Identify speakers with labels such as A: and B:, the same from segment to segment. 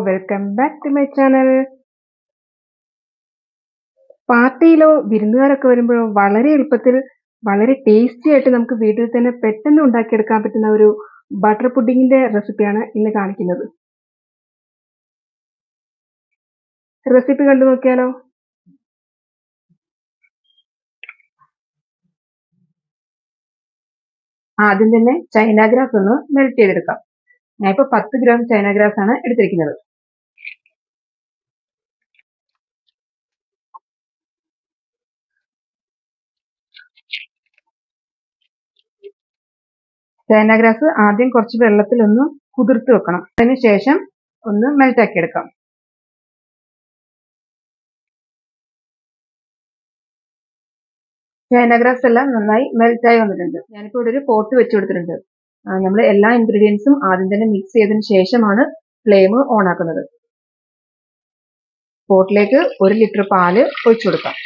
A: Welcome back to my channel. പാർട്ടിയിലോ വിരുന്നുകാരൊക്കെ വരുമ്പോഴോ വളരെ എളുപ്പത്തിൽ വളരെ ടേസ്റ്റി ആയിട്ട് നമുക്ക് വീട്ടിൽ തന്നെ പെട്ടെന്ന് ഉണ്ടാക്കിയെടുക്കാൻ പറ്റുന്ന ഒരു ബട്ടർ പുഡിങ്ങിന്റെ റെസിപ്പിയാണ് ഇന്ന് കാണിക്കുന്നത്. റെസിപ്പി കണ്ടു നോക്കിയാലോ? ആദ്യം തന്നെ ചൈന ഗ്രാസ് ഒന്ന് മെൽറ്റ് ചെയ്തെടുക്കാം. ഞാനിപ്പോൾ 10 ഗ്രാം ചൈന ഗ്രാസ് ആണ് എടുത്തിരിക്കുന്നത്. ചൈന ഗ്രാസ് ആദ്യം കുറച്ച് വെള്ളത്തിൽ ഒന്ന് കുതിർത്ത് വെക്കണം. അതിനുശേഷം ഒന്ന് മെൽറ്റ് ആക്കി എടുക്കാം. ചൈന ഗ്രാസ് എല്ലാം നന്നായി മെൽറ്റായി വന്നിട്ടുണ്ട്. ഞാനിപ്പോൾ ഇവിടെ ഒരു പോട്ട് വെച്ച് കൊടുത്തിട്ടുണ്ട്. നമ്മൾ എല്ലാ ഇൻഗ്രീഡിയൻസും ആദ്യം തന്നെ മിക്സ് ചെയ്തതിന് ശേഷമാണ് ഫ്ലെയിം ഓൺ ആക്കുന്നത്. പോട്ടിലേക്ക് 1 ലിറ്റർ പാല് ഒഴിച്ചു കൊടുക്കാം.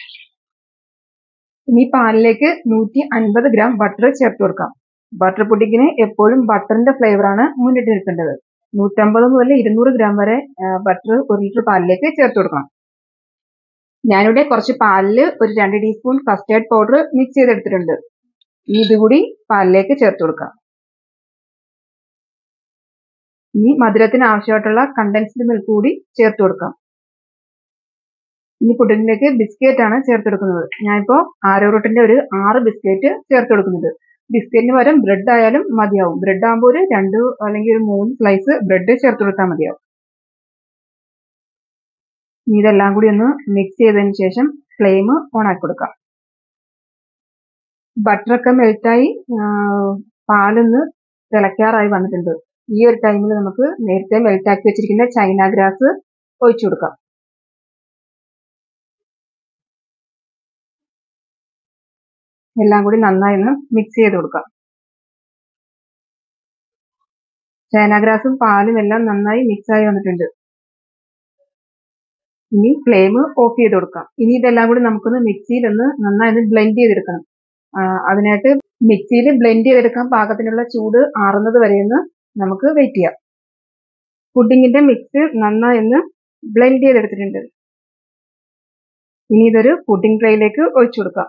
A: ഇനി പാലിലേക്ക് 150 ഗ്രാം ബട്ടർ ചേർത്ത് കൊടുക്കാം. ബട്ടർ പുഡിങ്ങിന് എപ്പോഴും ബട്ടറിന്റെ ഫ്ലേവറാണ് മുന്നിട്ട് നിൽക്കേണ്ടത്. 150 മുതൽ 200 ഗ്രാം വരെ ബട്ടർ 1 ലിറ്റർ പാലിലേക്ക് ചേർത്ത് കൊടുക്കണം. ഞാനിവിടെ കുറച്ച് പാലില് ഒരു 2 ടീസ്പൂൺ കസ്റ്റേർഡ് പൗഡർ മിക്സ് ചെയ്തെടുത്തിട്ടുണ്ട്. ഇതുകൂടി പാലിലേക്ക് ചേർത്ത് കൊടുക്കാം. ഇനി മധുരത്തിന് ആവശ്യമായിട്ടുള്ള കണ്ടൻസ്ഡ് മിൽക്ക് കൂടി ചേർത്ത് കൊടുക്കാം. ഇനി പുഡിങ്ങിലേക്ക് ബിസ്ക്കറ്റ് ആണ് ചേർത്തെടുക്കുന്നത്. ഞാനിപ്പോൾ ആരോറൂട്ടിന്റെ ഒരു 6 ബിസ്ക്കറ്റ് ചേർത്ത് കൊടുക്കുന്നുണ്ട്. ബിസ്ക്കറ്റിന് പകരം ബ്രെഡ് ആയാലും മതിയാവും. ബ്രെഡ് ആകുമ്പോൾ ഒരു 2 അല്ലെങ്കിൽ ഒരു 3 സ്ലൈസ് ബ്രെഡ് ചേർത്ത് കൊടുത്താൽ മതിയാവും. ഇതെല്ലാം കൂടി ഒന്ന് മിക്സ് ചെയ്തതിന് ശേഷം ഫ്ലെയിം ഓൺ ആക്കി കൊടുക്കാം. ബട്ടറൊക്കെ മെൽറ്റായി പാലൊന്ന് തിളയ്ക്കാറായി വന്നിട്ടുണ്ട്. ഈ ഒരു ടൈമിൽ നമുക്ക് നേരത്തെ മെൽറ്റാക്കി വെച്ചിരിക്കുന്ന ചൈന ഗ്രാസ് ഒഴിച്ചു കൊടുക്കാം. എല്ലാം കൂടി നന്നായി ഒന്ന് മിക്സ് ചെയ്ത് കൊടുക്കാം. ചൈന ഗ്രാസും പാലും എല്ലാം നന്നായി മിക്സ് ആയി വന്നിട്ടുണ്ട്. ഇനി ഫ്ലെയിം ഓഫ് ചെയ്ത് കൊടുക്കാം. ഇനി ഇതെല്ലാം കൂടി നമുക്കൊന്ന് മിക്സിയിൽ ഒന്ന് നന്നായി ബ്ലെൻഡ് ചെയ്തെടുക്കണം. അതിനായിട്ട് മിക്സിയിൽ ബ്ലെൻഡ് ചെയ്തെടുക്കാൻ പാകത്തിനുള്ള ചൂട് ആറുന്നത് വരെ ഒന്ന് നമുക്ക് വെയിറ്റ് ചെയ്യാം. പുഡിങ്ങിന്റെ മിക്സ് നന്നായി ഒന്ന് ബ്ലെൻഡ് ചെയ്തെടുത്തിട്ടുണ്ട്. ഇനി ഇതൊരു പുഡിംഗ് ട്രേയിലേക്ക് ഒഴിച്ചു കൊടുക്കാം.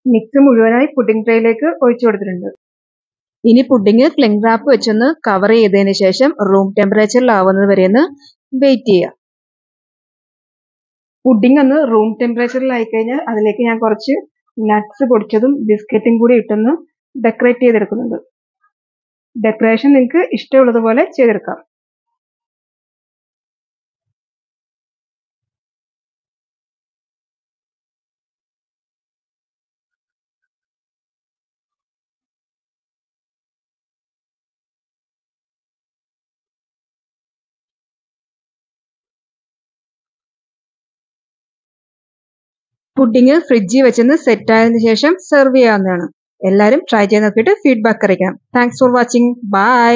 A: മിക്സ് മുഴുവനായി പുഡിംഗ് ട്രേയിലേക്ക് ഒഴിച്ചു കൊടുത്തിട്ടുണ്ട്. ഇനി പുഡിങ് ക്ലിംഗ് റാപ്പ് വെച്ചൊന്ന് കവർ ചെയ്തതിന് ശേഷം റൂം ടെമ്പറേച്ചറിലാവുന്നത് വരെ ഒന്ന് വെയിറ്റ് ചെയ്യാം. പുഡിംഗ് ഒന്ന് റൂം ടെമ്പറേച്ചറിലായി കഴിഞ്ഞാൽ അതിലേക്ക് ഞാൻ കുറച്ച് നട്ട്സ് പൊടിച്ചതും ബിസ്ക്കറ്റും കൂടി ഇട്ടൊന്ന് ഡെക്കറേറ്റ് ചെയ്തെടുക്കുന്നുണ്ട്. ഡെക്കറേഷൻ നിങ്ങൾക്ക് ഇഷ്ടമുള്ളതുപോലെ ചെയ്തെടുക്കാം. പുഡിങ് ഫ്രിഡ്ജിൽ വെച്ചൊന്ന് സെറ്റ് ആയതിനു ശേഷം സെർവ് ചെയ്യാവുന്നതാണ്. എല്ലാവരും ട്രൈ ചെയ്ത് നോക്കിയിട്ട് ഫീഡ്ബാക്ക് അറിയിക്കണം. Thanks for watching. ബൈ.